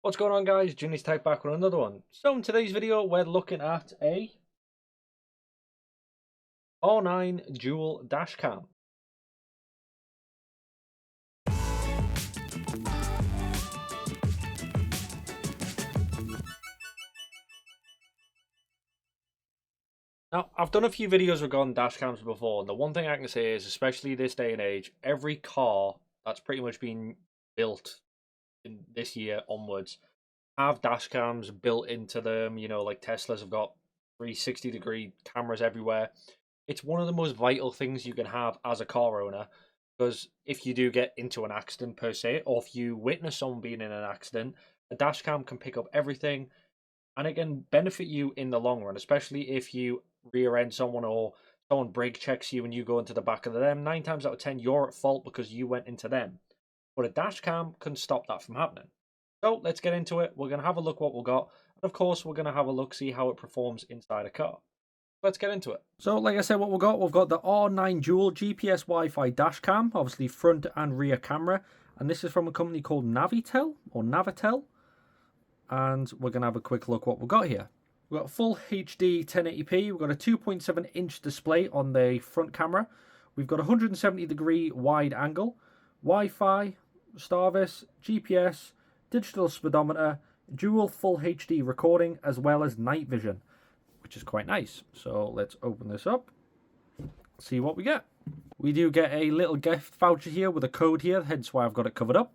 What's going on, guys? Junior's Tech back with another one. So in today's video we're looking at a R9 Dual Dash Cam. Now, I've done a few videos regarding dash cams before, and the one thing I can say is, especially this day and age, every car that's pretty much been built in this year onwards have dash cams built into them. You know, like Teslas have got 360-degree cameras everywhere. It's one of the most vital things you can have as a car owner, because if you do get into an accident per se, or if you witness someone being in an accident, a dash cam can pick up everything and it can benefit you in the long run, especially if you rear end someone or someone brake checks you and you go into the back of them. 9 times out of 10, you're at fault because you went into them. But a dash cam can stop that from happening. So let's get into it. We're going to have a look what we've got. And of course, we're going to have a look, see how it performs inside a car. Let's get into it. So like I said, what we've got the R9 Dual GPS Wi-Fi dash cam, obviously front and rear camera. And this is from a company called NAVITEL. And we're going to have a quick look what we've got here. We've got full HD 1080p. We've got a 2.7-inch display on the front camera. We've got 170-degree wide angle, Wi-Fi, Starvis, GPS, digital speedometer, dual full HD recording, as well as night vision, which is quite nice. So let's open this up, see what we get. We do get a little gift voucher here with a code here, hence why I've got it covered up.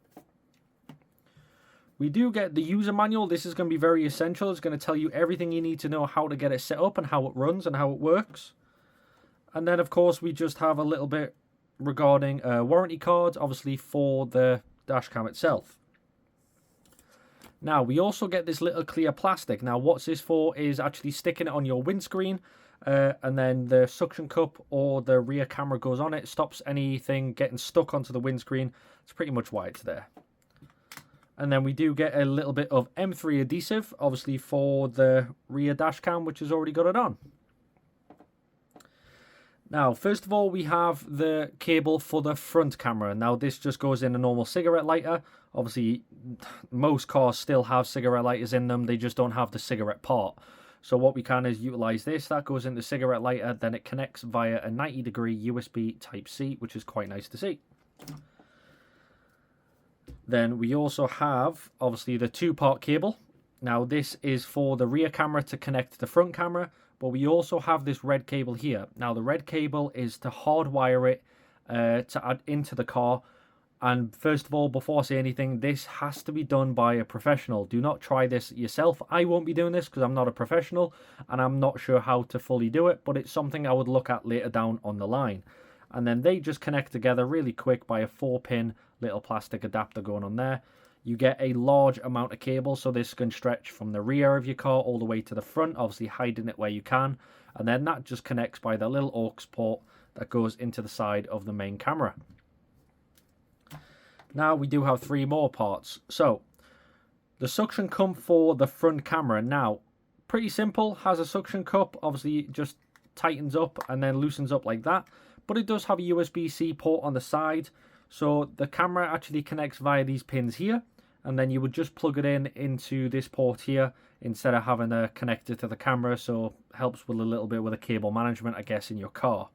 We do get the user manual. This is going to be very essential. It's going to tell you everything you need to know how to get it set up and how it runs and how it works. And then, of course, we just have a little bit regarding warranty cards, obviously, for the dash cam itself. Now, we also get this little clear plastic. Now, what's this for is actually sticking it on your windscreen, and then the suction cup or the rear camera goes on it, stops anything getting stuck onto the windscreen. That's pretty much why it's there. And then we do get a little bit of M3 adhesive, obviously for the rear dash cam, which has already got it on. Now, first of all, we have the cable for the front camera. Now, this just goes in a normal cigarette lighter. Obviously, most cars still have cigarette lighters in them. They just don't have the cigarette part. So what we can is utilize this. That goes into the cigarette lighter. Then it connects via a 90-degree USB Type-C, which is quite nice to see. Then we also have, obviously, the 2-part cable. Now, this is for the rear camera to connect to the front camera, but we also have this red cable here. Now, the red cable is to hardwire it to add into the car. And first of all, before I say anything, this has to be done by a professional. Do not try this yourself. I won't be doing this because I'm not a professional and I'm not sure how to fully do it, but it's something I would look at later down on the line. And then they just connect together really quick by a 4-pin little plastic adapter going on there. You get a large amount of cable, so this can stretch from the rear of your car all the way to the front, obviously hiding it where you can. And then that just connects by the little aux port that goes into the side of the main camera. Now we do have 3 more parts. So the suction cup for the front camera, now pretty simple, has a suction cup, obviously it just tightens up and then loosens up like that. But it does have a USB-C port on the side. So the camera actually connects via these pins here. And then you would just plug it in into this port here instead of having to connect it to the camera. So helps with a little bit with the cable management, I guess, in your car.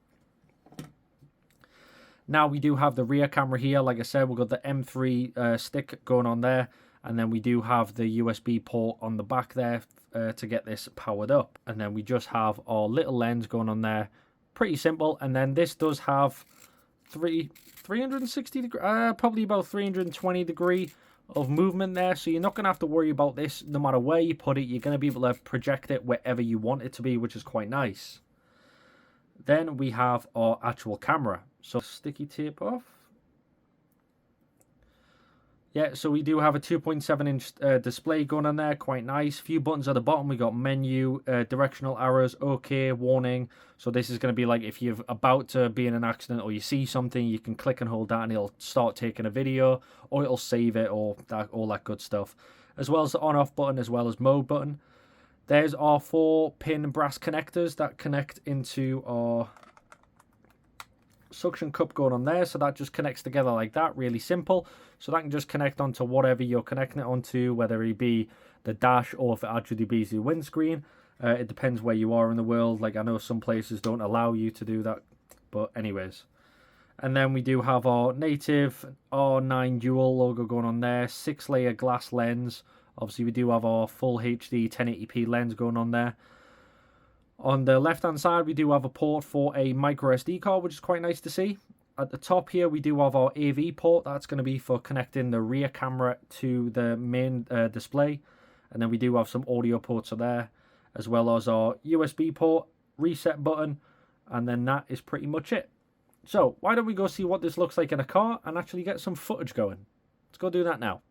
Now we do have the rear camera here. Like I said, we've got the M3 stick going on there. And then we do have the USB port on the back there to get this powered up. And then we just have our little lens going on there. Pretty simple. And then this does have 360 degree, probably about 320 degree of movement there. So you're not going to have to worry about this no matter where you put it. You're going to be able to project it wherever you want it to be, which is quite nice. Then we have our actual camera. So sticky tape off. Yeah, so we do have a 2.7-inch display going on there, quite nice. Few buttons at the bottom. We got menu, directional arrows, OK, warning. So this is going to be like if you're about to be in an accident or you see something, you can click and hold that and it'll start taking a video, or it'll save it, or all that good stuff. As well as the on-off button, as well as mode button. There's our 4-pin brass connectors that connect into our suction cup going on there, so that just connects together like that, really simple. So that can just connect onto whatever you're connecting it onto, whether it be the dash or if it actually be the windscreen. It depends where you are in the world. Like I know some places don't allow you to do that, but anyways. And then we do have our native R9 Dual logo going on there, 6-layer glass lens. Obviously we do have our full HD 1080p lens going on there. On the left hand side we do have a port for a micro SD card, which is quite nice to see. At the top here we do have our AV port. That's going to be for connecting the rear camera to the main display. And then we do have some audio ports there, as well as our USB port, reset button, and then that is pretty much it. So why don't we go see what this looks like in a car and actually get some footage going. Let's go do that now.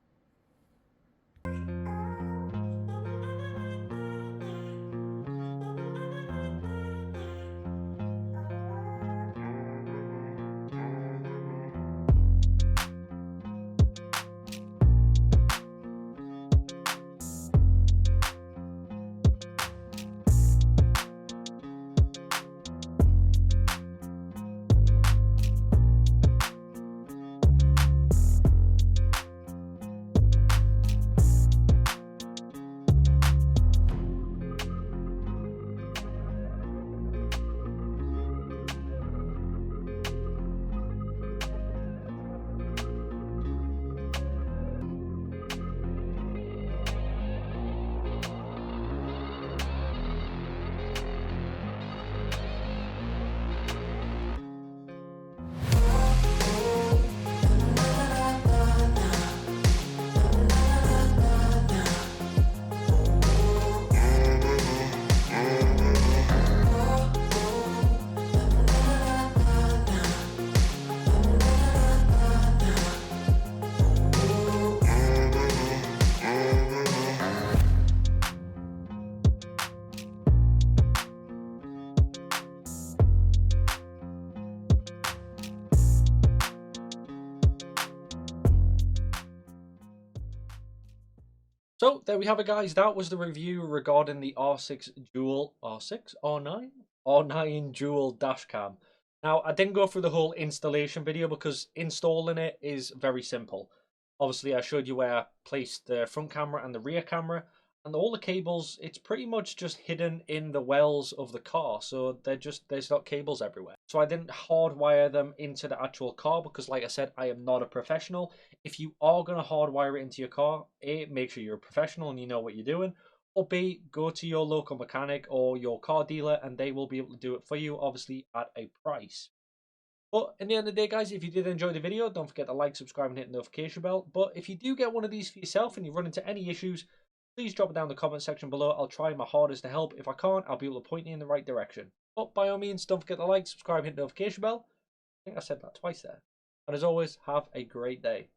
So there we have it, guys. That was the review regarding the R6 Dual R9 Dual dash cam. Now I didn't go through the whole installation video because installing it is very simple. Obviously I showed you where I placed the front camera and the rear camera, and all the cables, it's pretty much just hidden in the wells of the car, so there's not cables everywhere. So I didn't hardwire them into the actual car because, like I said, I am not a professional. If you are going to hardwire it into your car, A, make sure you're a professional and you know what you're doing, or B, go to your local mechanic or your car dealer and they will be able to do it for you, obviously at a price. But in the end of the day, guys, if you did enjoy the video, don't forget to like, subscribe, and hit the notification bell. But if you do get one of these for yourself and you run into any issues, please drop it down in the comment section below. I'll try my hardest to help. If I can't, I'll be able to point you in the right direction. But by all means, don't forget to like, subscribe, hit the notification bell. I think I said that twice there. And as always, have a great day.